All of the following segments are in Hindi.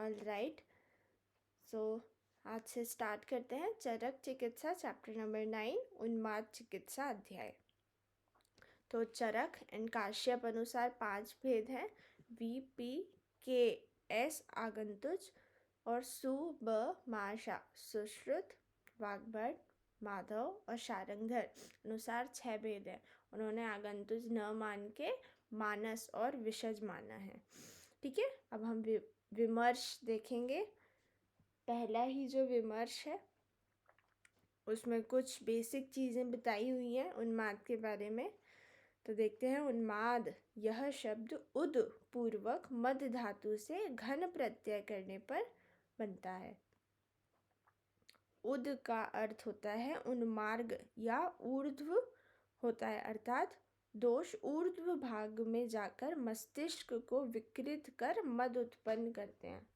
ऑल राइट, सो आज से स्टार्ट करते हैं चरक चिकित्सा चैप्टर नंबर 9 उन्माद चिकित्सा अध्याय। तो चरक एंड काश्यप अनुसार 5 भेद हैं, वी पी के एस आगंतुज और सु ब माशा सुश्रुत वाग्भट माधव और शारंगधर अनुसार 6 भेद हैं। उन्होंने आगंतुज न मान के मानस और विषज माना है। ठीक है, अब हम विमर्श देखेंगे। पहला ही जो विमर्श है उसमें कुछ बेसिक चीज़ें बताई हुई हैं उन्माद के बारे में। तो देखते हैं, उन्माद यह शब्द उद पूर्वक मद धातु से घन प्रत्यय करने पर बनता है। उद का अर्थ होता है उन्मार्ग या ऊर्ध्व होता है, अर्थात दोष ऊर्ध्व भाग में जाकर मस्तिष्क को विकृत कर मद उत्पन्न करते हैं।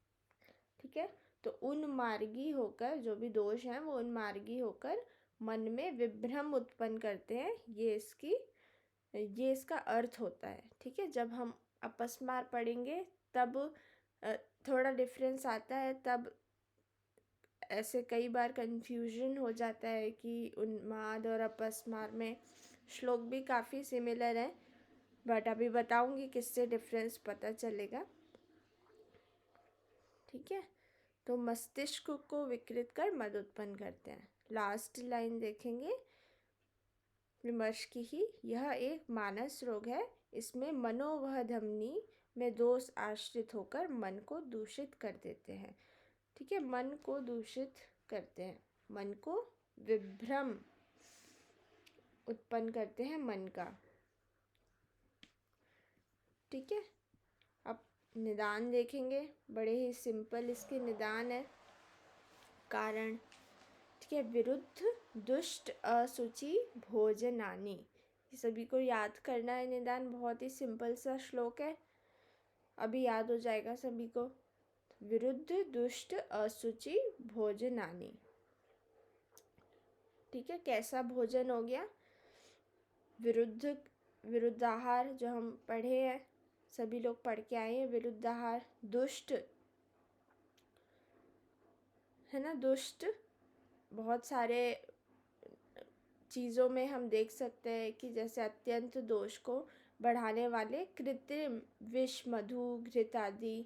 ठीक है, तो उन्मार्गी होकर जो भी दोष हैं वो उन्मार्गी होकर मन में विभ्रम उत्पन्न करते हैं, ये इसका अर्थ होता है। ठीक है, जब हम अपस्मार पढ़ेंगे तब थोड़ा डिफरेंस आता है, तब ऐसे कई बार कंफ्यूजन हो जाता है कि उन्माद और अपस्मार में श्लोक भी काफ़ी सिमिलर है, बट अभी बताऊंगी किससे डिफरेंस पता चलेगा। ठीक है, तो मस्तिष्क को विकृत कर मद उत्पन्न करते हैं। लास्ट लाइन देखेंगे विमर्श की ही, यह एक मानस रोग है, इसमें मनोवह धमनी में दोष आश्रित होकर मन को दूषित कर देते हैं। ठीक है, मन को दूषित करते हैं, मन को विभ्रम उत्पन्न करते हैं मन का। ठीक है, अब निदान देखेंगे, बड़े ही सिंपल इसके निदान है। कारण, ठीक है, विरुद्ध दुष्ट असुचि भोजनानि, ये सभी को याद करना है। निदान बहुत ही सिंपल सा श्लोक है, अभी याद हो जाएगा सभी को। विरुद्ध दुष्ट असुचि भोजनानि। ठीक है, कैसा भोजन हो गया? विरुद्धाहार जो हम पढ़े हैं, सभी लोग पढ़ के आए हैं। विरुद्धाहार दुष्ट है ना, दुष्ट बहुत सारे चीज़ों में हम देख सकते हैं कि जैसे अत्यंत दोष को बढ़ाने वाले कृत्रिम विष, मधु, घृत आदि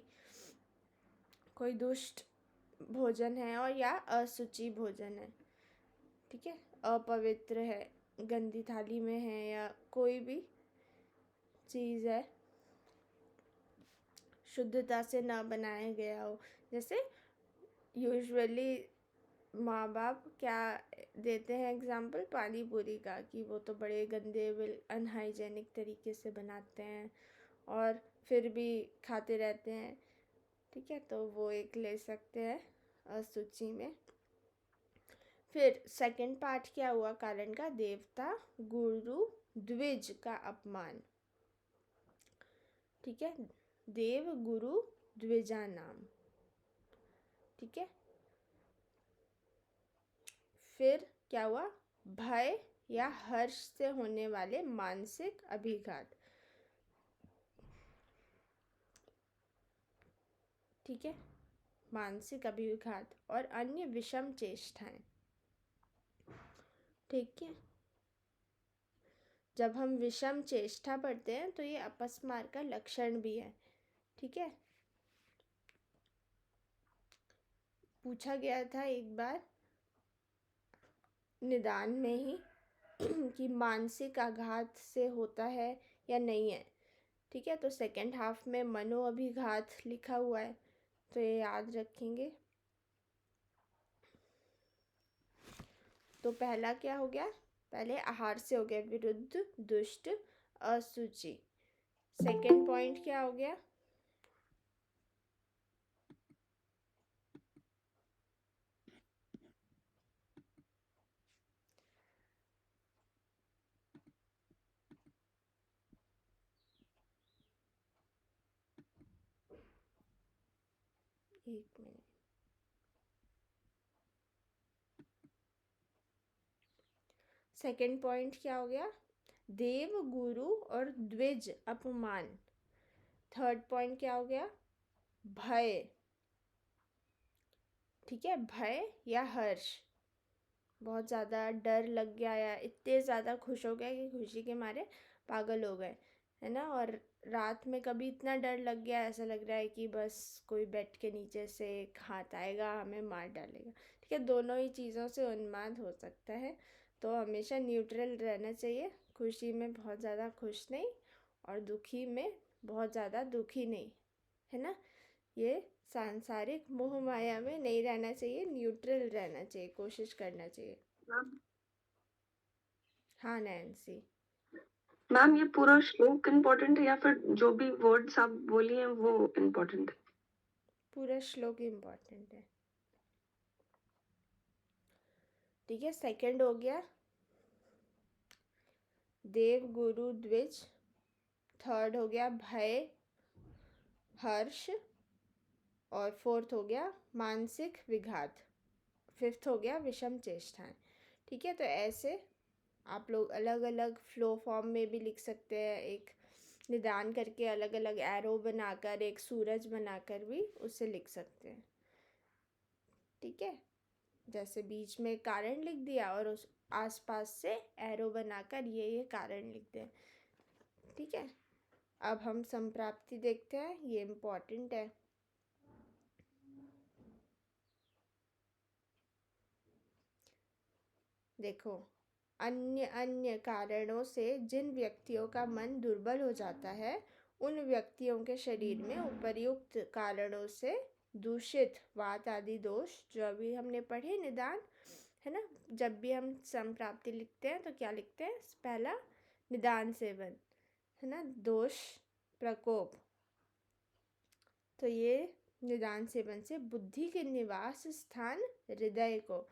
कोई दुष्ट भोजन है, और या असुचि भोजन है। ठीक है, अपवित्र है, गंदी थाली में है, या कोई भी चीज़ है शुद्धता से ना बनाया गया हो। जैसे यूजुअली माँ बाप क्या देते हैं एग्जाम्पल पानी पूरी का, कि वो तो बड़े गंदे अनहाइजेनिक तरीके से बनाते हैं और फिर भी खाते रहते हैं। ठीक है, तो वो एक ले सकते हैं असुचि में। फिर सेकंड पार्ट क्या हुआ कारण का? देवता गुरु द्विज का अपमान। ठीक है, देव गुरु द्विजा नाम। ठीक है, फिर क्या हुआ? भय या हर्ष से होने वाले मानसिक अभिघात। ठीक है, मानसिक अभिघात और अन्य विषम चेष्टाएं। ठीक है, जब हम विषम चेष्टा पढ़ते हैं तो ये अपस्मार का लक्षण भी है। ठीक है, पूछा गया था एक बार निदान में ही कि मानसिक आघात से होता है या नहीं है। ठीक है, तो सेकंड हाफ में मनो अभिघात लिखा हुआ है, तो ये याद रखेंगे। तो पहला क्या हो गया? पहले आहार से हो गया विरुद्ध दुष्ट असुचि। सेकंड पॉइंट क्या हो गया? एक मिनट, सेकंड पॉइंट क्या हो गया? देव गुरु और द्विज अपमान। थर्ड पॉइंट क्या हो गया? भय। ठीक है, भय या हर्ष, बहुत ज़्यादा डर लग गया या इतने ज़्यादा खुश हो गए कि खुशी के मारे पागल हो गए, है ना। और रात में कभी इतना डर लग गया, ऐसा लग रहा है कि बस कोई बेड के नीचे से एक हाथ आएगा हमें मार डालेगा, ठीक है। दोनों ही चीज़ों से उन्माद हो सकता है, तो हमेशा न्यूट्रल रहना चाहिए। खुशी में बहुत ज़्यादा खुश नहीं और दुखी में बहुत ज़्यादा दुखी नहीं, है ना। ये सांसारिक मोह माया में नहीं रहना चाहिए, न्यूट्रल रहना चाहिए, कोशिश करना चाहिए। मैम हाँ नैन्सी। मैम, ये पूरा श्लोक इम्पोर्टेंट है या फिर जो भी वर्ड्स आप बोली हैं वो इम्पोर्टेंट है? पूरा श्लोक इम्पॉर्टेंट है, ठीक है। सेकंड हो गया देव गुरु द्विज, थर्ड हो गया भय हर्ष, और फोर्थ हो गया मानसिक विघात, फिफ्थ हो गया विषम चेष्टाएं, ठीक है। तो ऐसे आप लोग अलग अलग फ्लो फॉर्म में भी लिख सकते हैं, एक निदान करके अलग अलग एरो बनाकर, एक सूरज बनाकर भी उसे लिख सकते हैं, ठीक है। जैसे बीच में कारण लिख दिया और उस आसपास से एरो बनाकर ये कारण लिख दें, ठीक है। अब हम संप्राप्ति देखते हैं, ये इम्पोर्टेंट है। देखो, अन्य अन्य कारणों से जिन व्यक्तियों का मन दुर्बल हो जाता है, उन व्यक्तियों के शरीर में उपर्युक्त कारणों से दूषित वात आदि दोष, जो अभी हमने पढ़े निदान, है ना। जब भी हम संप्राप्ति लिखते हैं तो क्या लिखते हैं, पहला निदान सेवन, है ना, दोष प्रकोप। तो ये निदान सेवन से बुद्धि के निवास स्थान हृदय को,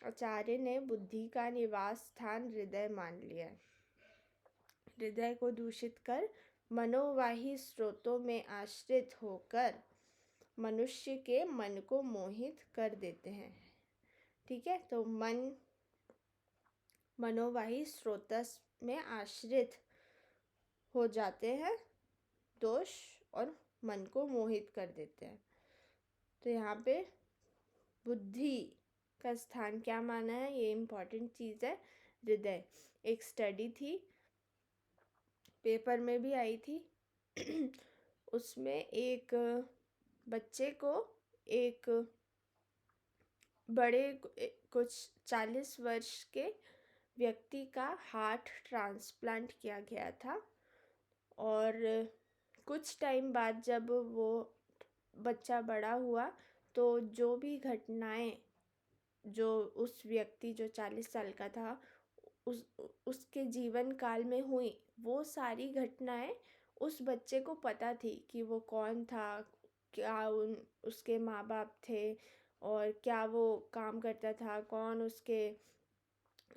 आचार्य ने बुद्धि का निवास स्थान हृदय मान लिया है। हृदय को दूषित कर मनोवाही स्रोतों में आश्रित होकर मनुष्य के मन को मोहित कर देते हैं, ठीक है। तो मन मनोवाही स्रोत में आश्रित हो जाते हैं दोष, और मन को मोहित कर देते हैं। तो यहाँ पे बुद्धि का स्थान क्या माना है, ये इम्पोर्टेंट चीज़ है, हृदय। एक स्टडी थी, पेपर में भी आई थी उसमें एक बच्चे को एक बड़े कुछ 40 वर्ष के व्यक्ति का हार्ट ट्रांसप्लांट किया गया था, और कुछ टाइम बाद जब वो बच्चा बड़ा हुआ तो जो भी घटनाएं जो उस व्यक्ति जो 40 साल का था उस उसके जीवन काल में हुई, वो सारी घटनाएं उस बच्चे को पता थी कि वो कौन था, क्या उसके माँ बाप थे, और क्या वो काम करता था, कौन उसके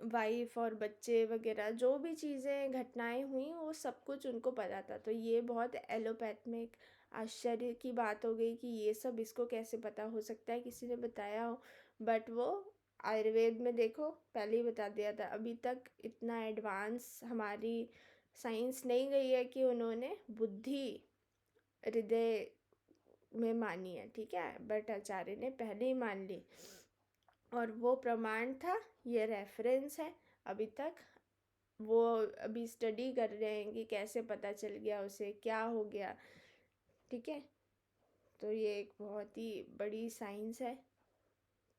वाइफ और बच्चे वगैरह, जो भी चीज़ें घटनाएं हुई वो सब कुछ उनको पता था। तो ये बहुत एलोपैथ में एक आश्चर्य की बात हो गई कि ये सब इसको कैसे पता हो सकता है, किसी ने बताया हो। बट वो आयुर्वेद में देखो पहले ही बता दिया था, अभी तक इतना एडवांस हमारी साइंस नहीं गई है कि उन्होंने बुद्धि हृदय में मानी है, ठीक है। बट आचार्य ने पहले ही मान ली, और वो प्रमाण था, ये रेफरेंस है अभी तक। वो अभी स्टडी कर रहे हैं कि कैसे पता चल गया उसे, क्या हो गया, ठीक है। तो ये एक बहुत ही बड़ी साइंस है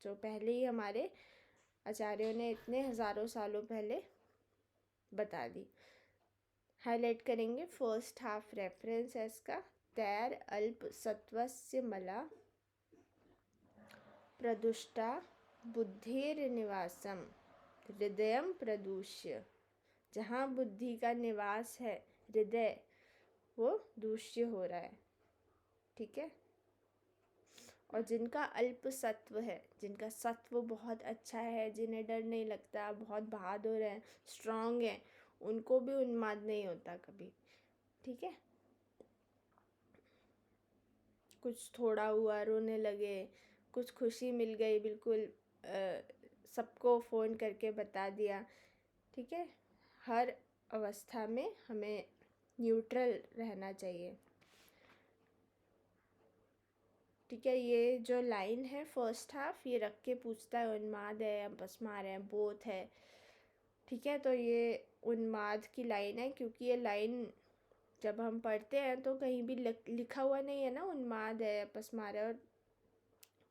जो पहले ही हमारे आचार्यों ने इतने हज़ारों सालों पहले बता दी। हाईलाइट करेंगे, फर्स्ट हाफ रेफरेंस है इसका, तैर अल्प सत्वस्य मला प्रदुष्टा बुद्धिर निवासम हृदयम प्रदूष्य। जहाँ बुद्धि का निवास है हृदय, वो दूष्य हो रहा है, ठीक है। और जिनका अल्प सत्व है, जिनका सत्व बहुत अच्छा है, जिन्हें डर नहीं लगता, बहुत बहादुर हैं, स्ट्रांग हैं, उनको भी उन्माद नहीं होता कभी, ठीक है। कुछ थोड़ा हुआ रोने लगे, कुछ खुशी मिल गई, बिल्कुल सबको फ़ोन करके बता दिया, ठीक है। हर अवस्था में हमें न्यूट्रल रहना चाहिए। ठीक है, ये जो लाइन है फर्स्ट हाफ ये रख के पूछता है उन्माद है, अपस्मार है, बोथ है। ठीक है, तो ये उन्माद की लाइन है, क्योंकि ये लाइन जब हम पढ़ते हैं तो कहीं भी लिखा हुआ नहीं है ना उन्माद है, अपस्मार है, और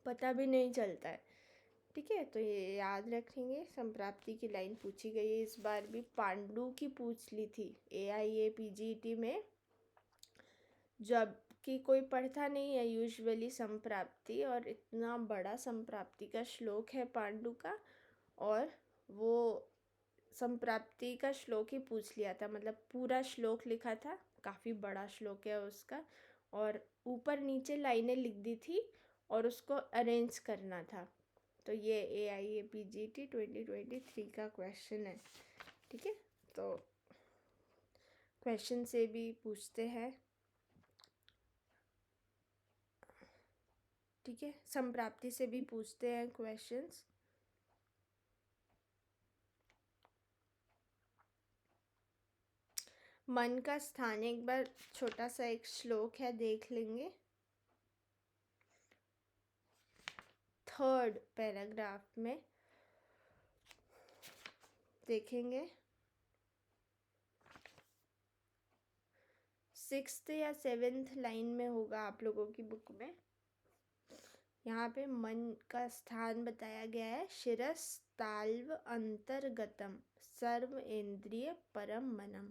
पता भी नहीं चलता है। ठीक है, तो ये याद रखेंगे। संप्राप्ति की लाइन पूछी गई है, इस बार भी पांडु की पूछ ली थी AIA-PGT में, जबकि कोई पढ़ता नहीं है यूजुअली संप्राप्ति, और इतना बड़ा संप्राप्ति का श्लोक है पांडु का, और वो संप्राप्ति का श्लोक ही पूछ लिया था, मतलब पूरा श्लोक लिखा था, काफ़ी बड़ा श्लोक है उसका, और ऊपर नीचे लाइनें लिख दी थी और उसको अरेंज करना था। तो ये AIA-PGT 2023 का क्वेश्चन है। ठीक है, तो क्वेश्चन से भी पूछते हैं। ठीक है, संप्राप्ति से भी पूछते हैं क्वेश्चंस। मन का स्थान, एक बार छोटा सा एक श्लोक है, देख लेंगे। 3rd पैराग्राफ में देखेंगे, 6th या 7th लाइन में होगा आप लोगों की बुक में। यहाँ पे मन का स्थान बताया गया है, शिरस्ताल्व अंतर्गतम सर्व इंद्रिय परम मनम।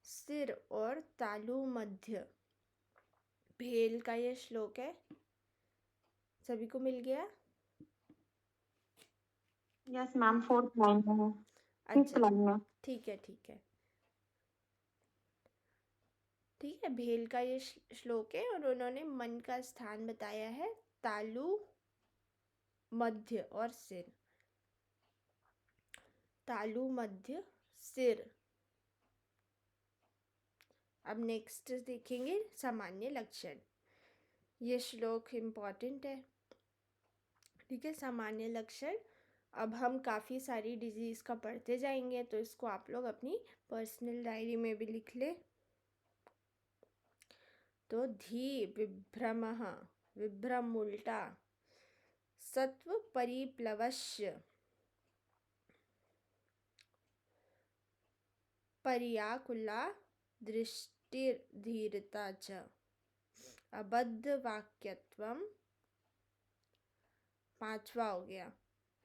सिर और तालु मध्य, भेल का ये श्लोक है। सभी को मिल गया? यस मैम, 4th लाइन में है, 5th अच्छा, लाइन में। ठीक है ठीक है ठीक है, भेल का ये श्लोक है, और उन्होंने मन का स्थान बताया है तालु मध्य और सिर। तालु मध्य सिर। अब नेक्स्ट देखेंगे सामान्य लक्षण। ये श्लोक इम्पॉर्टेंट है। ठीक है, सामान्य लक्षण। अब हम काफ़ी सारी डिजीज़ का पढ़ते जाएंगे, तो इसको आप लोग अपनी पर्सनल डायरी में भी लिख ले। तो धी विभ्रमः, विभ्रम उल्टा, सत्व परिप्लवस्य, पर्याकुला दृष्टिर्धीरता च, अबद्ध वाक्यत्वम, 5वां हो गया है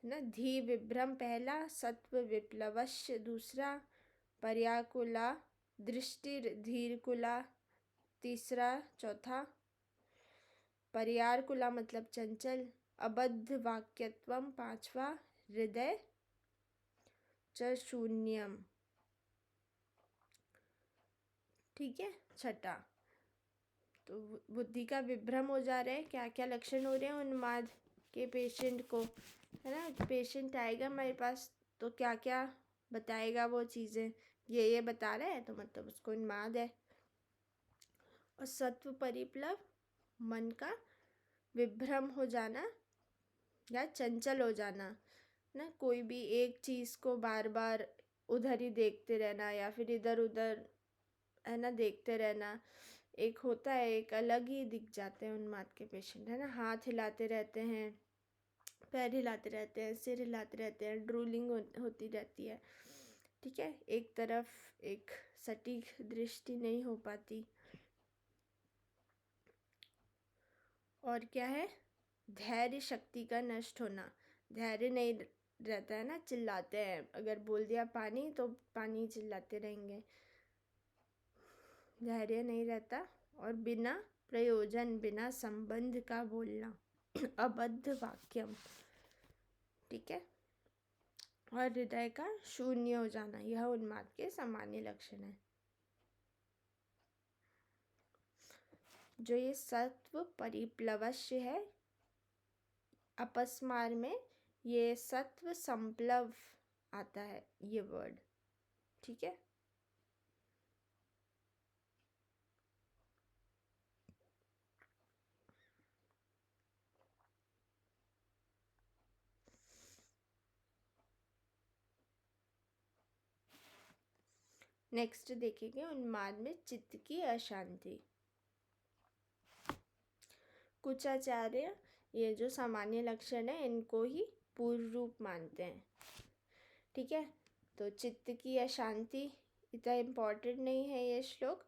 ना। धी विभ्रम पहला, सत्व विप्लवस्य दूसरा, पर्याकुला दृष्टिर्धीरकुला तीसरा, चौथा, पर्याकुला मतलब चंचल, अबद्ध वाक्यत्वम 5वां, हृदय च शून्यम। ठीक है, 6ठा, तो बुद्धि का विभ्रम हो जा रहा है। क्या क्या लक्षण हो रहे हैं उन्माद के पेशेंट को, है ना। पेशेंट आएगा हमारे पास तो क्या क्या बताएगा, वो चीज़ें ये बता रहा है तो मतलब उसको उन्माद है। और सत्व परिप्लव, मन का विभ्रम हो जाना या चंचल हो जाना ना, कोई भी एक चीज़ को बार बार उधर ही देखते रहना या फिर इधर उधर, है ना, देखते रहना। एक होता है, एक अलग ही दिख जाते हैं उन्माद के पेशेंट, है ना। हाथ हिलाते रहते हैं, पैर हिलाते रहते हैं, सिर हिलाते रहते हैं, ड्रूलिंग होती रहती है। ठीक है, एक तरफ एक सटीक दृष्टि नहीं हो पाती। और क्या है, धैर्य शक्ति का नष्ट होना, धैर्य नहीं रहता है ना, चिल्लाते हैं, अगर बोल दिया पानी तो पानी चिल्लाते रहेंगे, धैर्य नहीं रहता। और बिना प्रयोजन, बिना संबंध का बोलना, अबद्ध वाक्यम। ठीक है, और हृदय का शून्य हो जाना, यह उन्माद के सामान्य लक्षण है। जो ये सत्व परिप्लवस्य है, अपस्मार में ये सत्व संप्लव आता है ये वर्ड। ठीक है, नेक्स्ट देखेंगे उन्माद में चित्त की अशांति। कुछ आचार्य ये जो सामान्य लक्षण है इनको ही पूर्व रूप मानते हैं। ठीक है, तो चित्त की अशांति इतना इम्पोर्टेंट नहीं है ये श्लोक,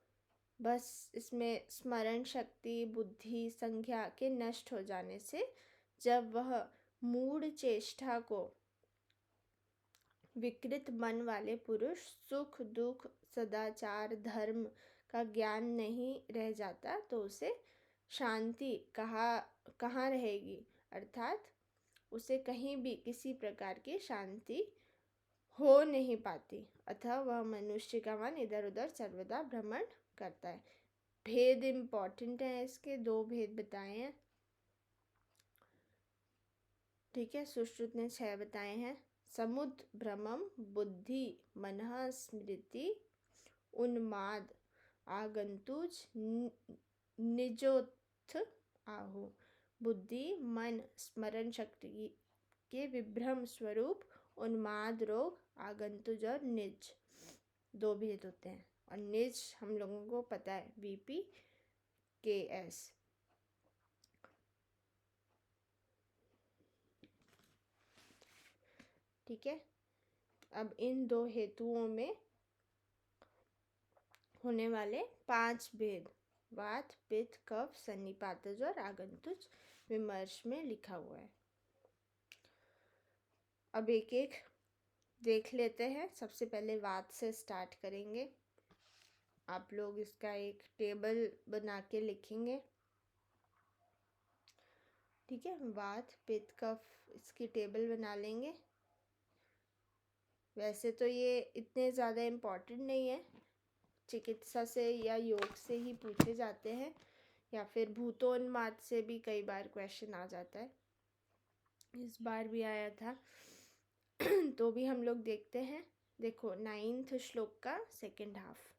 बस इसमें स्मरण शक्ति बुद्धि संज्ञा के नष्ट हो जाने से जब वह मूढ़ चेष्टा को विकृत मन वाले पुरुष सुख दुख सदाचार धर्म का ज्ञान नहीं रह जाता तो उसे शांति कहाँ रहेगी, अर्थात उसे कहीं भी किसी प्रकार की शांति हो नहीं पाती, अतः वह मनुष्य का मन इधर उधर सर्वदा भ्रमण करता है। भेद इम्पॉर्टेंट है, इसके 2 भेद बताए हैं। ठीक है, सुश्रुत ने 6 बताए हैं। समुद् भ्रमम बुद्धि मनः स्मृति उन्माद आगंतुज निजोत्थ आहु। बुद्धि मन स्मरण शक्ति के विभ्रम स्वरूप उन्माद रोग आगंतुज और निज 2 भेद होते हैं, और निज हम लोगों को पता है VPKS। ठीक है, अब इन 2 हेतुओं में होने वाले 5 भेद वात पित्त कफ सन्निपातज और आगंतुज विमर्श में लिखा हुआ है। अब एक एक देख लेते हैं। सबसे पहले वात से स्टार्ट करेंगे। आप लोग इसका एक टेबल बना के लिखेंगे। ठीक है, वात पित्त कफ इसकी टेबल बना लेंगे। वैसे तो ये इतने ज़्यादा इम्पोर्टेंट नहीं है, चिकित्सा से या योग से ही पूछे जाते हैं, या फिर भूतोन्माद से भी कई बार क्वेश्चन आ जाता है, इस बार भी आया था। तो भी हम लोग देखते हैं। देखो 9th श्लोक का सेकंड हाफ।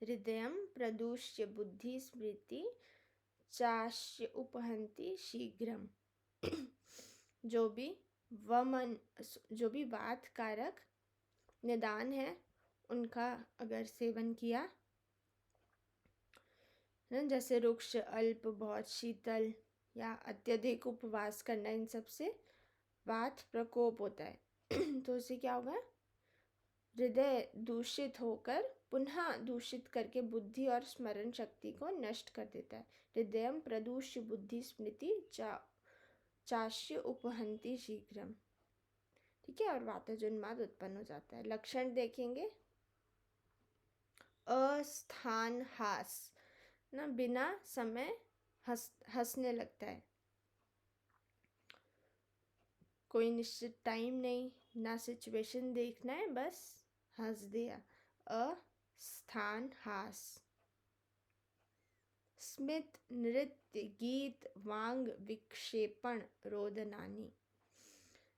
हृदयं प्रदुष्य बुद्धि स्मृति चाश्य उपहंति शीघ्रम। जो भी वात कारक निदान है उनका अगर सेवन किया, जैसे रुक्ष अल्प बहुत शीतल या अत्यधिक उपवास करना, इन सब से वात प्रकोप होता है। तो उससे क्या होगा, हृदय दूषित होकर पुनः दूषित करके बुद्धि और स्मरण शक्ति को नष्ट कर देता है। हृदयं प्रदूष्य बुद्धि स्मृति चाश्य उपहंति शीघ्रम। ठीक है, और वातजोन्माद उत्पन्न हो जाता है। लक्षण देखेंगे। अस्थान हास ना, बिना समय हंसने लगता है, कोई निश्चित टाइम नहीं, ना सिचुएशन देखना है, बस हंस दिया। अस्थान हास। स्मित नृत्य गीत वांग विक्षेपण रोदनानी,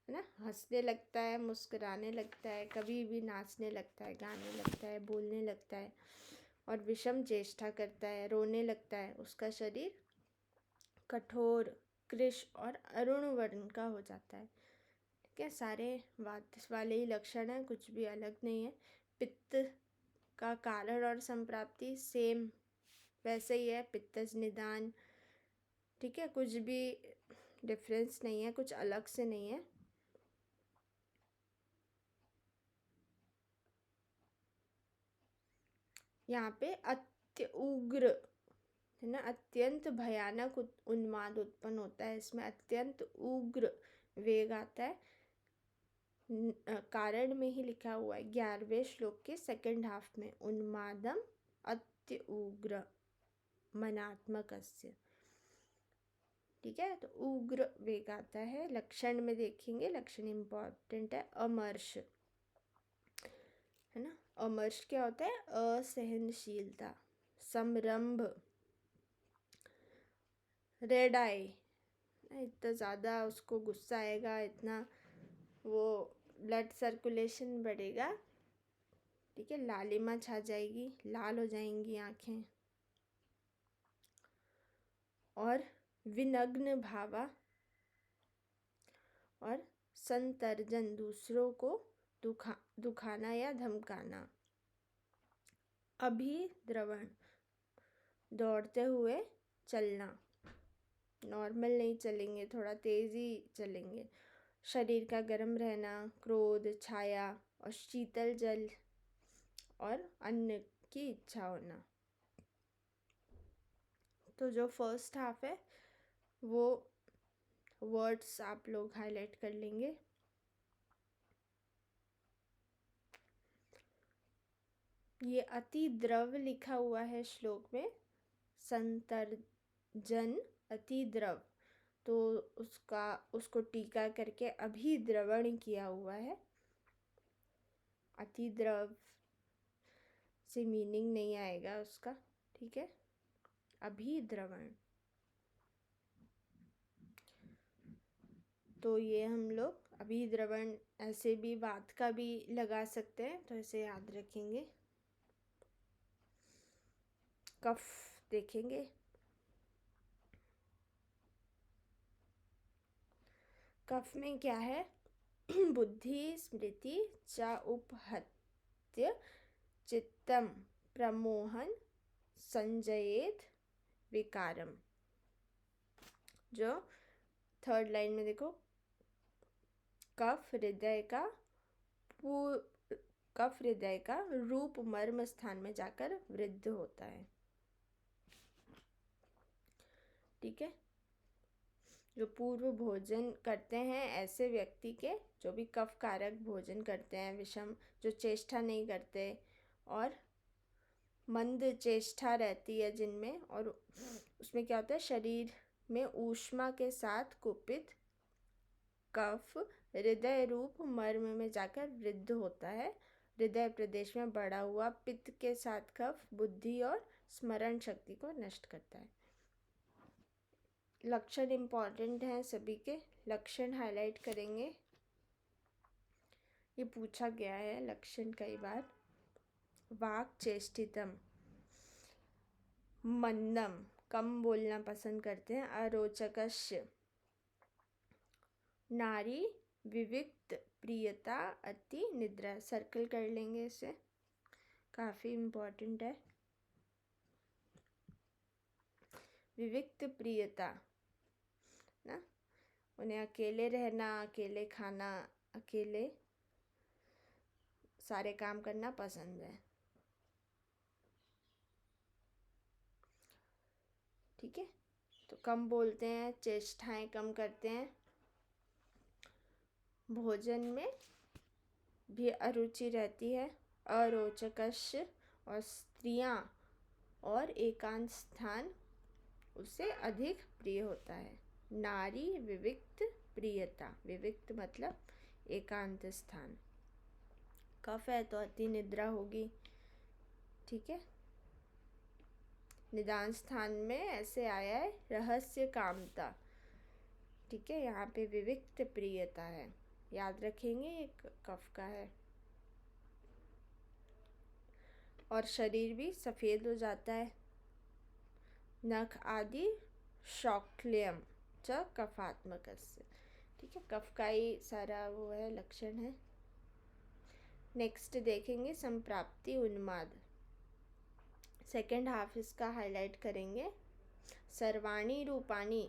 है ना, हंसने लगता है, मुस्कुराने लगता है, कभी भी नाचने लगता है, गाने लगता है, बोलने लगता है, और विषम चेष्टा करता है, रोने लगता है। उसका शरीर कठोर कृश और अरुण वर्ण का हो जाता है। ठीक है, सारे वात वाले ही लक्षण हैं, कुछ भी अलग नहीं है। पित्त का कारण और संप्राप्ति सेम वैसे ही है, पित्तज निदान। ठीक है, कुछ भी डिफरेंस नहीं है, कुछ अलग से नहीं है। यहाँ पे अत्य उग्र है ना, अत्यंत भयानक उन्माद उत्पन्न होता है। इसमें अत्यंत उग्र वेग आता है। कारण में ही लिखा हुआ है 11वें श्लोक के सेकंड हाफ में, उन्मादम अत्य उग्र मनात्मकस्य। ठीक है, तो उग्र वेग आता है। लक्षण में देखेंगे, लक्षण इम्पोर्टेंट है। अमर्ष है ना, अमर्ष क्या होता है, असहनशीलता, संरंभ, रेड आई, इतना ज़्यादा उसको गुस्सा आएगा, इतना वो ब्लड सर्कुलेशन बढ़ेगा। ठीक है, लालिमा छा जाएगी, लाल हो जाएंगी आँखें। और विनग्न भावा और संतर्जन, दूसरों को दुखाना या धमकाना। अभिद्रवण, दौड़ते हुए चलना, नॉर्मल नहीं चलेंगे, थोड़ा तेज़ी चलेंगे। शरीर का गर्म रहना, क्रोध, छाया और शीतल जल और अन्न की इच्छा होना। तो जो फर्स्ट हाफ है वो वर्ड्स आप लोग हाईलाइट कर लेंगे। ये अति द्रव लिखा हुआ है श्लोक में, संतर्जन अति द्रव, तो उसको टीका करके अभिद्रवण किया हुआ है। अति द्रव से मीनिंग नहीं आएगा उसका, ठीक है, अभिद्रवण। तो ये हम लोग अभिद्रवण ऐसे भी बात का भी लगा सकते हैं, तो ऐसे याद रखेंगे। कफ देखेंगे। कफ में क्या है? बुद्धि स्मृति च उपहत्य चित्तम प्रमोहन संजयेत विकारम। जो थर्ड लाइन में देखो, कफ हृदय का रूप मर्म स्थान में जाकर वृद्ध होता है, ठीक है। जो पूर्व भोजन करते हैं ऐसे व्यक्ति के, जो भी कफ कारक भोजन करते हैं, विषम, जो चेष्टा नहीं करते और मंद चेष्टा रहती है जिनमें, और उसमें क्या होता है, शरीर में ऊष्मा के साथ कुपित कफ हृदय रूप मर्म में जाकर वृद्ध होता है। हृदय प्रदेश में बढ़ा हुआ पित्त के साथ कफ बुद्धि और स्मरण शक्ति को नष्ट करता है। लक्षण इम्पॉर्टेंट हैं सभी के, लक्षण हाईलाइट करेंगे। ये पूछा गया है लक्षण कई बार। वाक् चेष्टितम, मंदम, कम बोलना पसंद करते हैं। अरोचकस्य, नारी विविक्त प्रियता अति निद्रा। सर्कल कर लेंगे इसे, काफ़ी इम्पोर्टेंट है। विविक्त प्रियता ना, उन्हें अकेले रहना, अकेले खाना, अकेले सारे काम करना पसंद है, ठीक है। तो कम बोलते हैं, चेष्टाएं कम करते हैं, भोजन में भी अरुचि रहती है। अरोचकस्य, और स्त्रियां और एकांत स्थान उसे अधिक प्रिय होता है। नारी विविक्त प्रियता, विविक्त मतलब एकांत स्थान। कफ है तो अति निद्रा होगी, ठीक है। निदान स्थान में ऐसे आया है रहस्य कामता, ठीक है। यहाँ पे विविक्त प्रियता है, याद रखेंगे, एक कफ का है। और शरीर भी सफ़ेद हो जाता है। नख आदि शौक्ल्यम च कफात्मकस्य, ठीक है। कफ का ही सारा वो है, लक्षण है। नेक्स्ट देखेंगे संप्राप्ति उन्माद, सेकेंड हाफ इसका हाईलाइट करेंगे। सर्वाणी रूपाणी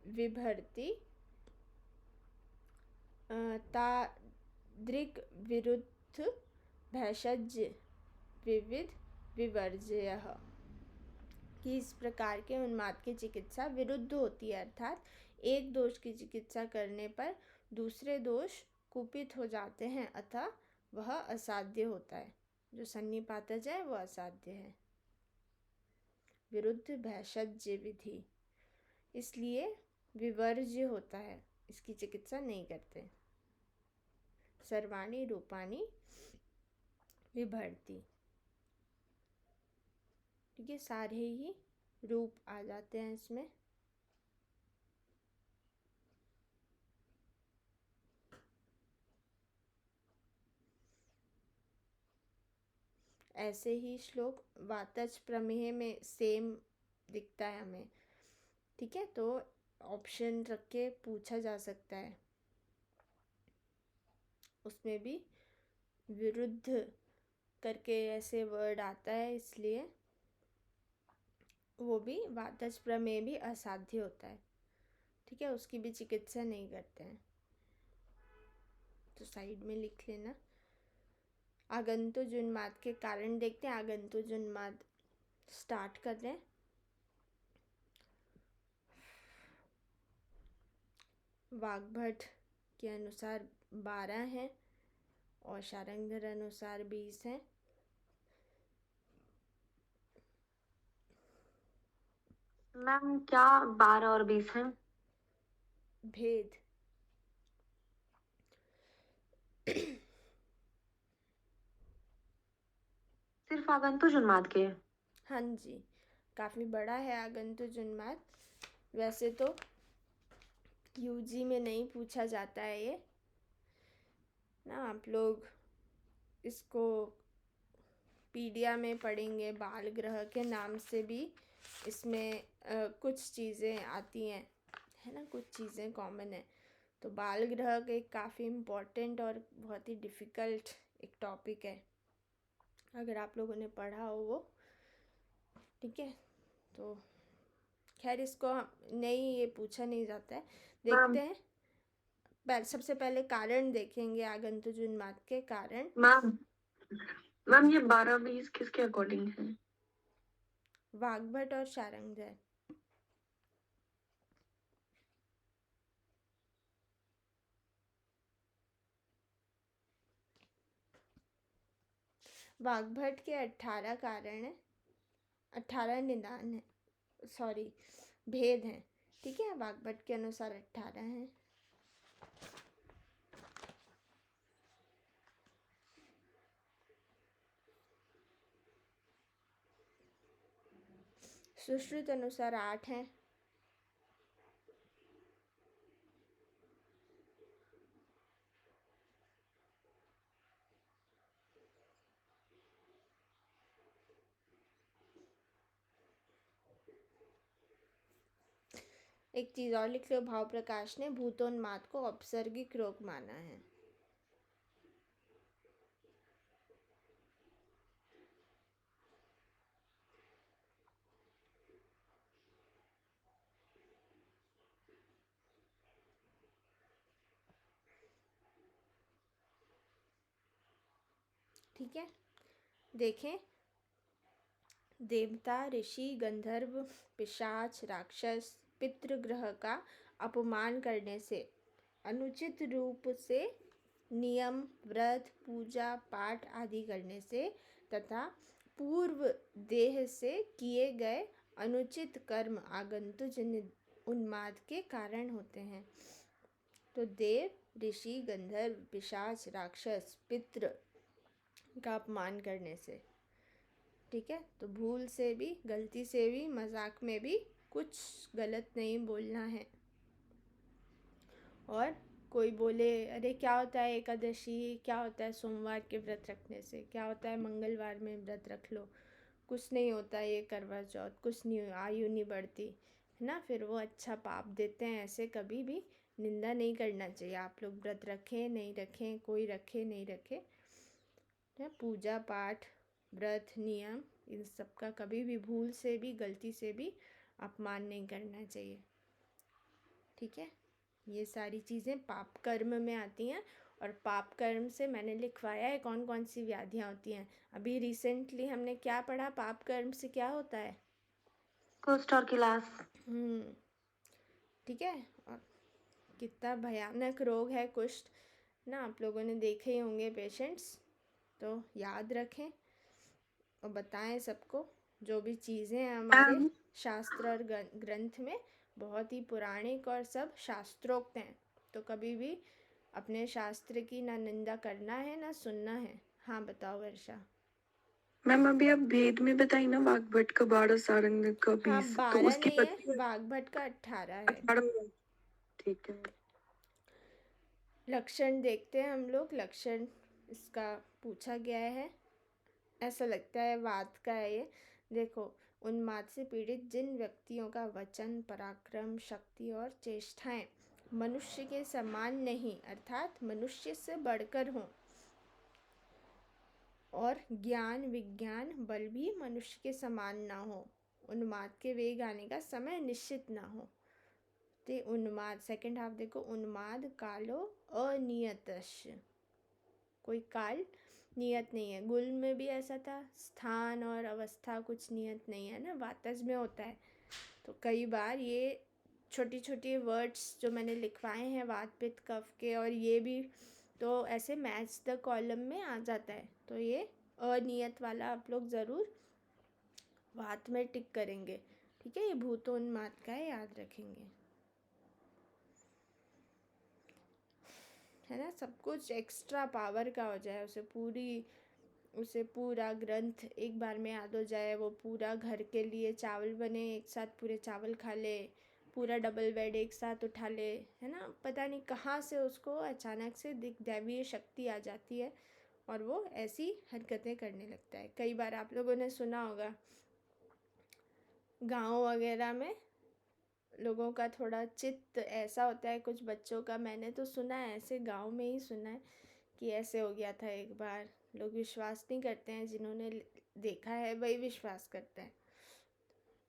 विभर्ति तादृक् विरुद्ध भैषज विविध विवर्जयः, कि इस प्रकार के उन्माद की चिकित्सा विरुद्ध होती है, अर्थात एक दोष की चिकित्सा करने पर दूसरे दोष कुपित हो जाते हैं, अतः वह असाध्य होता है। जो सन्निपातज है वह असाध्य है। विरुद्ध भैषज विधि, इसलिए विवर्ज्य होता है, इसकी चिकित्सा नहीं करते। सर्वाणी रूपाणी विभर्ति, ठीक है, सारे ही रूप आ जाते हैं इसमें। ऐसे ही श्लोक वातज प्रमेय में सेम दिखता है हमें, ठीक है। तो ऑप्शन रख के पूछा जा सकता है, उसमें भी विरुद्ध करके ऐसे वर्ड आता है, इसलिए वो भी वातज प्रमेय भी असाध्य होता है, ठीक है, उसकी भी चिकित्सा नहीं करते हैं, तो साइड में लिख लेना। आगंतुज उन्माद के कारण देखते हैं। आगंतुज उन्माद स्टार्ट कर रहे हैं। वाग्भट के अनुसार 12 हैं और शारंगधर अनुसार 20 हैं। मैम क्या 12 और 20 है? भेद। सिर्फ आगंतुक उन्माद के? हाँ जी, काफ़ी बड़ा है आगंतुज उन्माद। वैसे तो यूजी में नहीं पूछा जाता है ये ना, आप लोग इसको पीडिया में पढ़ेंगे। बाल ग्रह के नाम से भी इसमें कुछ चीज़ें आती हैं, है ना, कुछ चीज़ें कॉमन है। तो बाल ग्रह एक काफ़ी इम्पोर्टेंट और बहुत ही डिफ़िकल्ट एक टॉपिक है, अगर आप लोगों ने पढ़ा हो वो, ठीक है। तो खैर इसको नहीं, ये पूछा नहीं जाता है। देखते हैं, सबसे पहले कारण देखेंगे आगंतुज उन्माद के कारण। मैम मैम ये 12-20 किसके अकॉर्डिंग है? वाग्भट और शारंगधर। वाग्भट के 18 कारण है, 18 निदान है, सॉरी भेद हैं, ठीक है। वाग्भट के अनुसार 18 हैं। सुश्रुत अनुसार 8 हैं। एक चीज़ और लिख लो, भाव प्रकाश ने भूतोन्माद को औपसर्गिक रोग माना है। ठीक है, देखें, देवता, ऋषि, गंधर्व, पिशाच, राक्षस, पितृग्रह का अपमान करने से, अनुचित रूप से नियम, व्रत, पूजा पाठ आदि करने से तथा पूर्व देह से किए गए अनुचित कर्म आगंतुज उन्माद के कारण होते हैं। तो देव, ऋषि, गंधर्व, पिशाच, राक्षस, पितृ का अपमान करने से, ठीक है। तो भूल से भी, गलती से भी, मजाक में भी कुछ गलत नहीं बोलना है। और कोई बोले अरे क्या होता है एकादशी, क्या होता है सोमवार के व्रत रखने से, क्या होता है मंगलवार में व्रत रख लो, कुछ नहीं होता ये करवा चौथ, कुछ नहीं, आयु नहीं बढ़ती, है ना, फिर वो अच्छा पाप देते हैं। ऐसे कभी भी निंदा नहीं करना चाहिए। आप लोग व्रत रखें नहीं रखें, कोई रखे नहीं रखे, पूजा पाठ, व्रत, नियम, इन सब का कभी भी भूल से भी, गलती से भी अपमान नहीं करना चाहिए, ठीक है। ये सारी चीज़ें पाप कर्म में आती हैं। और पाप कर्म से मैंने लिखवाया है कौन कौन सी व्याधियाँ होती हैं। अभी रिसेंटली हमने क्या पढ़ा, पाप कर्म से क्या होता है? कुष्ठ और किलास। ठीक है। और कितना भयानक रोग है कुष्ठ ना, आप लोगों ने देखे ही होंगे पेशेंट्स, तो याद रखें और बताएं सबको। जो भी चीज़ें हैं हमारे शास्त्र और ग्रंथ में बहुत ही पौराणिक और सब शास्त्रोक्त हैं, तो कभी भी अपने शास्त्र की ना निंदा करना है ना सुनना है। हाँ बताओ वर्षा। मैम अभी आप भेद में बताई ना, वाग्भट का 12, सारंग का हाँ 20, तो 12 उसकी नहीं है, पता है? वाग्भट का 18 है। 18। ठीक है। लक्षण देखते हैं हम लोग। लक्षण इसका पूछा गया है, ऐसा लगता है वात का है ये। देखो, उन्माद से पीड़ित जिन व्यक्तियों का वचन, पराक्रम, शक्ति और चेष्टाएं मनुष्य के समान नहीं, अर्थात मनुष्य से बढ़कर हों, और ज्ञान, विज्ञान, बल भी मनुष्य के समान ना हो, उन्माद के वेग आने का समय निश्चित ना हो। तो उन्माद सेकंड हाफ देखो, उन्माद कालो अनियतस्य, कोई काल नियत नहीं है। गुल में भी ऐसा था, स्थान और अवस्था कुछ नियत नहीं है ना, वातज में होता है। तो कई बार ये छोटी छोटी वर्ड्स जो मैंने लिखवाए हैं वात पित्त कफ के, और ये भी तो ऐसे मैच द कॉलम में आ जाता है। तो ये अनियत वाला आप लोग ज़रूर वात में टिक करेंगे, ठीक है। ये भूतोन्माद का है, याद रखेंगे, है ना। सब कुछ एक्स्ट्रा पावर का हो जाए, उसे पूरा ग्रंथ एक बार में याद हो जाए, वो पूरा घर के लिए चावल बने एक साथ पूरे चावल खा ले, पूरा डबल बेड एक साथ उठा ले, है ना। पता नहीं कहाँ से उसको अचानक से दैवीय शक्ति आ जाती है और वो ऐसी हरकतें करने लगता है। कई बार आप लोगों ने सुना होगा गाँव वगैरह में लोगों का थोड़ा चित्त ऐसा होता है, कुछ बच्चों का। मैंने तो सुना है, ऐसे गांव में ही सुना है कि ऐसे हो गया था एक बार। लोग विश्वास नहीं करते हैं, जिन्होंने देखा है वही विश्वास करते हैं,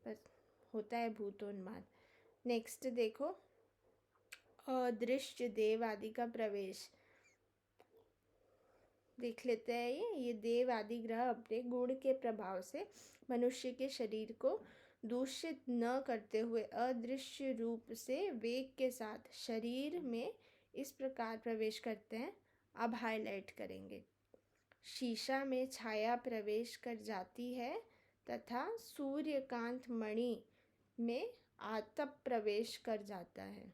बस होता है भूतोन्माद। नेक्स्ट देखो, अदृश्य देव आदि का प्रवेश देख लेते हैं। ये देव आदि ग्रह अपने गुण के प्रभाव से मनुष्य के शरीर को दूषित न करते हुए अदृश्य रूप से वेग के साथ शरीर में इस प्रकार प्रवेश करते हैं। अब हाईलाइट करेंगे। शीशा में छाया प्रवेश कर जाती है तथा सूर्यकांत मणि में आतप प्रवेश कर जाता है।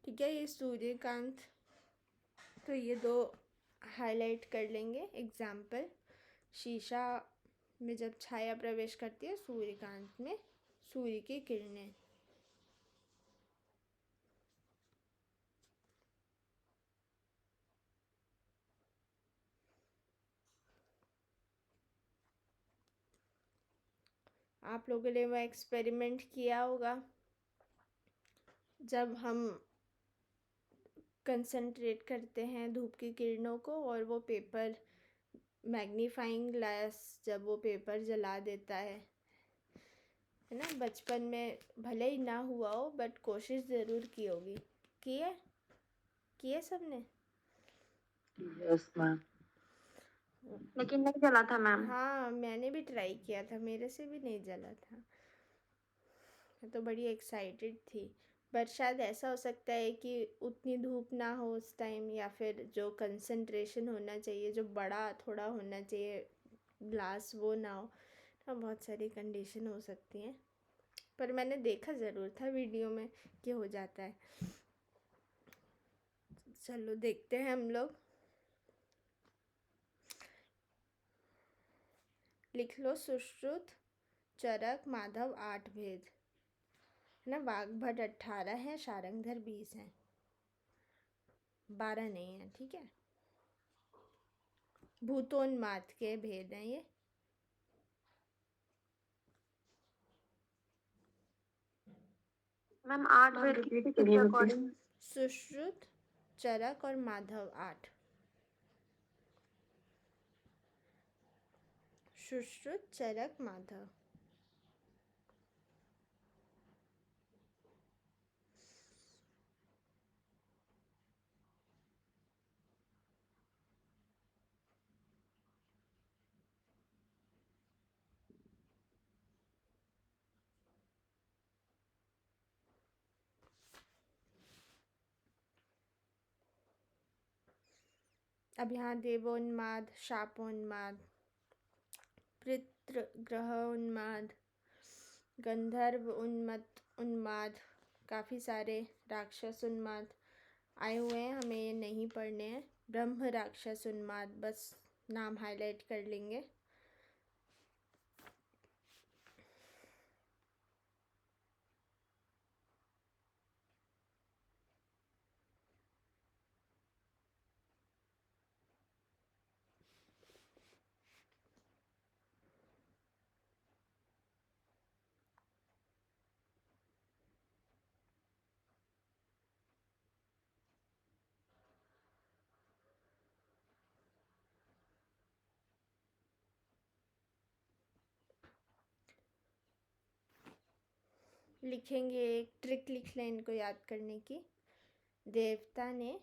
ठीक है, ये सूर्यकांत, तो ये दो हाईलाइट कर लेंगे एग्जाम्पल। शीशा में जब छाया प्रवेश करती है, सूर्यकांत में सूर्य की किरणें। आप लोगों ने वो एक्सपेरिमेंट किया होगा, जब हम कंसंट्रेट करते हैं धूप की किरणों को और वो पेपर मैग्नीफाइंग ग्लास जब वो पेपर जला देता है ना। बचपन में भले ही ना हुआ हो बट कोशिश ज़रूर की होगी। किए सबने? यस मैम, लेकिन नहीं जला था मैम। हाँ, मैंने भी ट्राई किया था, मेरे से भी नहीं जला था। मैं तो बड़ी एक्साइटेड थी। बट शायद ऐसा हो सकता है कि उतनी धूप ना हो उस टाइम, या फिर जो कंसंट्रेशन होना चाहिए, जो बड़ा थोड़ा होना चाहिए ग्लास, वो ना हो ना। बहुत सारी कंडीशन हो सकती हैं, पर मैंने देखा ज़रूर था वीडियो में कि हो जाता है। चलो देखते हैं हम लोग। लिख लो, सुश्रुत, चरक, माधव 8 भेद, है ना। वाग्भट 18 है, शारंगधर 20 हैं, 12 नहीं है, ठीक है। भूतोन्माद के भेद हैं ये। मैम 8 वेद के अकॉर्डिंग। सुश्रुत, चरक और माधव 8। सुश्रुत, चरक, माधव। अब यहाँ देवोन्माद, शापोन्माद, पितृग्रह उन्माद, गंधर्व उन्माद, काफ़ी सारे राक्षस उन्माद आए हुए हैं, हमें ये नहीं पढ़ने हैं। ब्रह्म राक्षस उन्माद, बस नाम हाईलाइट कर लेंगे। लिखेंगे, एक ट्रिक लिख लें इनको याद करने की। देवता ने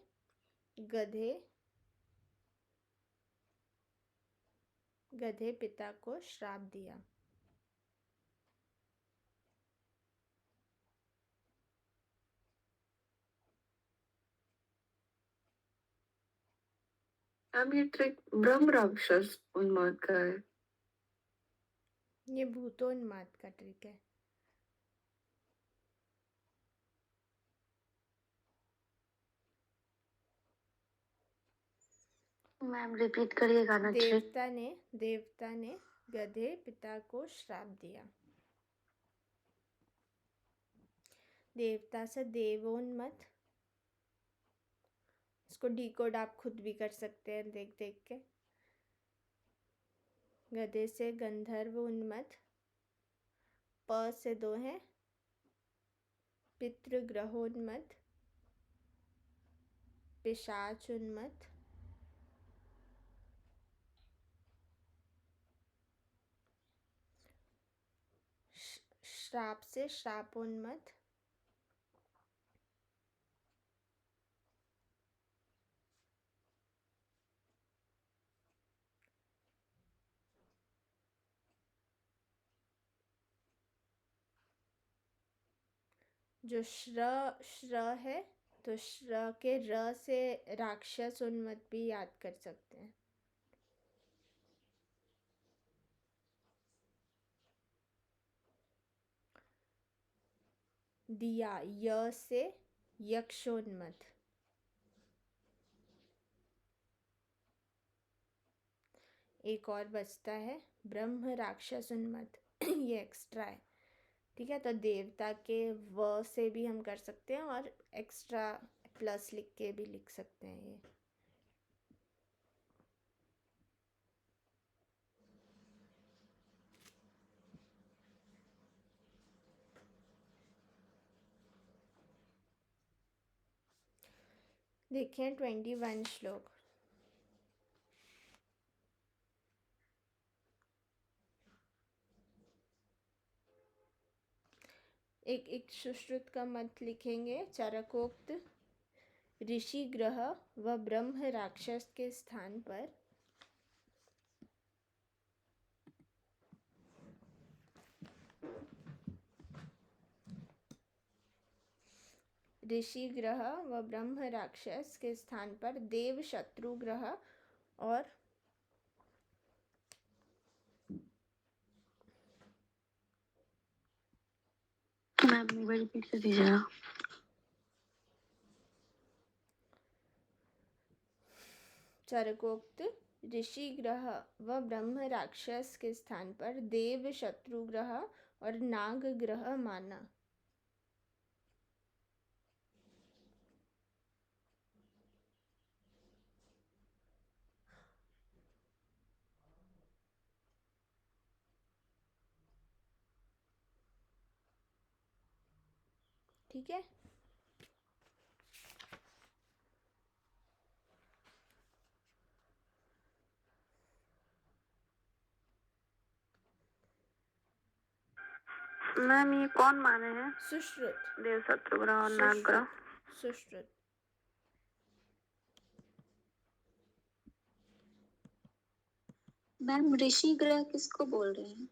गधे पिता को श्राप दिया। मैम ये ट्रिक ब्रह्म राक्षस उन्माद का है। ये भूतोन्माद का ट्रिक है। मैम रिपीट करिएगा ना ट्रिक। देवता ने गधे पिता को श्राप दिया। देवता से देवोन्मत्त, इसको डिकोड आप खुद भी कर सकते हैं देख देख के। गधे से गंधर्व उन्मत्त, प से 2 है, पितृग्रहोन्मत्त, पिशाच उन्मत्त, श्राप से श्रापोन्मत्त, जो श्र है तो श्र के र से राक्षस उन्मत्त भी याद कर सकते हैं। दिया, य से यक्षोन्मत्त। एक और बचता है ब्रह्म राक्षस उन्मत्त ये एक्स्ट्रा है, ठीक है। तो देवता के व से भी हम कर सकते हैं और एक्स्ट्रा प्लस लिख के भी लिख सकते हैं ये। देखिए 21 श्लोक। एक सुश्रुत का मत लिखेंगे। चरकोक्त ऋषि ग्रह व ब्रह्म राक्षस के स्थान पर ऋषि ग्रह व ब्रह्म राक्षस के स्थान पर देव शत्रु ग्रह और मैम रिपीट कर दीजिएगा। चरकोक्त ऋषि ग्रह व ब्रह्म राक्षस के स्थान पर देव शत्रु ग्रह और नाग ग्रह माना। ठीक है। मैम ये कौन माने हैं? सुश्रुत। देव शत्रु ग्रह और नाग ग्रह। सुश्रुत। मैम ऋषि ग्रह किसको बोल रहे हैं?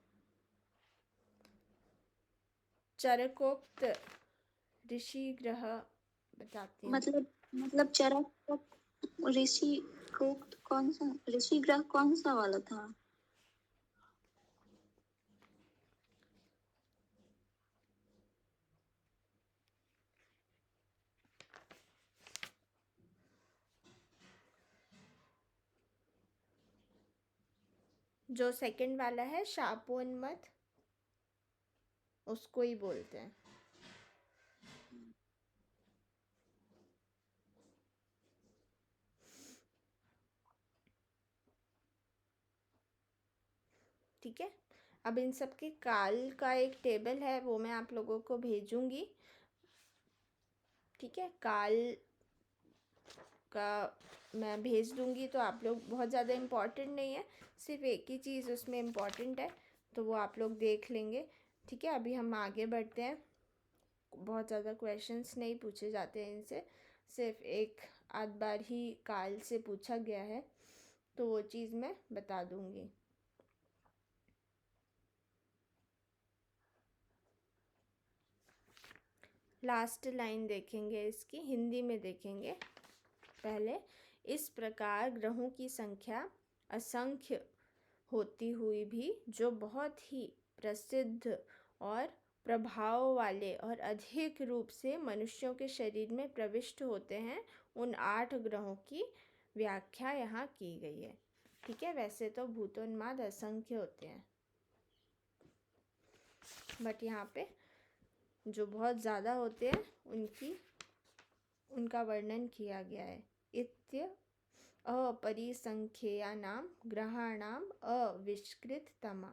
चरकोक्त ऋषि ग्रह बताती हूँ। मतलब चरक ऋषि को कौन सा ऋषि ग्रह कौन सा वाला था? जो सेकंड वाला है शापोन्मत्त, उसको ही बोलते हैं। ठीक है। अब इन सब के काल का एक टेबल है, वो मैं आप लोगों को भेजूंगी। ठीक है, काल का मैं भेज दूंगी, तो आप लोग, बहुत ज़्यादा इम्पोर्टेंट नहीं है, सिर्फ एक ही चीज़ उसमें इम्पोर्टेंट है, तो वो आप लोग देख लेंगे। ठीक है, अभी हम आगे बढ़ते हैं। बहुत ज़्यादा क्वेश्चंस नहीं पूछे जाते हैं इनसे, सिर्फ एक आध बार ही काल से पूछा गया है, तो वो चीज़ मैं बता दूंगी। लास्ट लाइन देखेंगे, इसकी हिंदी में देखेंगे पहले। इस प्रकार ग्रहों की संख्या असंख्य होती हुई भी जो बहुत ही प्रसिद्ध और प्रभाव वाले और अधिक रूप से मनुष्यों के शरीर में प्रविष्ट होते हैं, उन 8 ग्रहों की व्याख्या यहाँ की गई है। ठीक है, वैसे तो भूतोन्माद असंख्य होते हैं, बट यहाँ पे जो बहुत ज़्यादा होते हैं उनका वर्णन किया गया है। इत्य अपरिसंख्येयानां ग्रहाणाम् अविष्कृततमा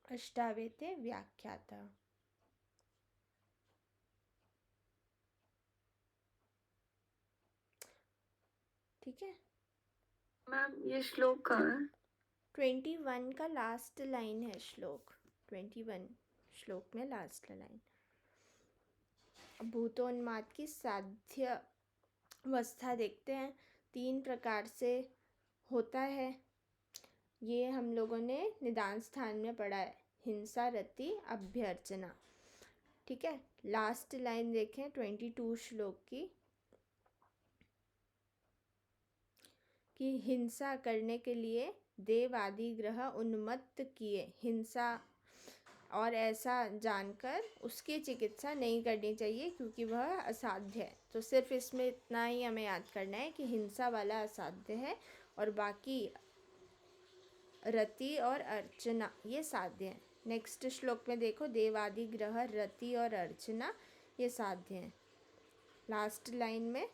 अष्टावेते व्याख्याता। ठीक है, मैम ये श्लोक कहाँ है? 21 का लास्ट लाइन है श्लोक 21 श्लोक में लास्ट लाइन। भूतोन्माद की साध्य अवस्था देखते हैं, 3 प्रकार से होता है। ये हम लोगों ने निदान स्थान में पढ़ा है, हिंसा, रति, अभ्यर्चना। ठीक है, लास्ट लाइन देखें 22 श्लोक की, कि हिंसा करने के लिए देव आदि ग्रह उन्मत्त किए, हिंसा और ऐसा जानकर उसकी चिकित्सा नहीं करनी चाहिए क्योंकि वह असाध्य है। तो सिर्फ इसमें इतना ही हमें याद करना है कि हिंसा वाला असाध्य है और बाकी रति और अर्चना ये साध्य है। नेक्स्ट श्लोक में देखो, देवादि ग्रह, रति और अर्चना ये साध्य हैं। लास्ट लाइन में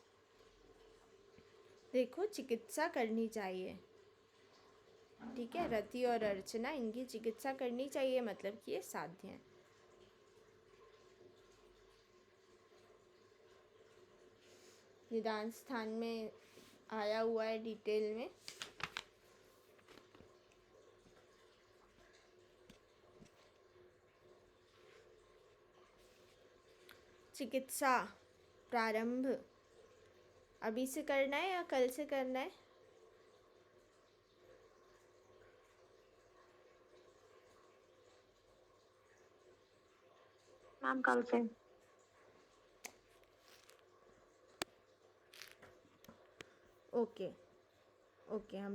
देखो, चिकित्सा करनी चाहिए। ठीक है, रति और अर्चना इनकी चिकित्सा करनी चाहिए, मतलब कि ये साध्य हैं। निदान स्थान में आया हुआ है डिटेल में। चिकित्सा प्रारंभ अभी से करना है या कल से करना है? मैम कल से। ओके ओके, हम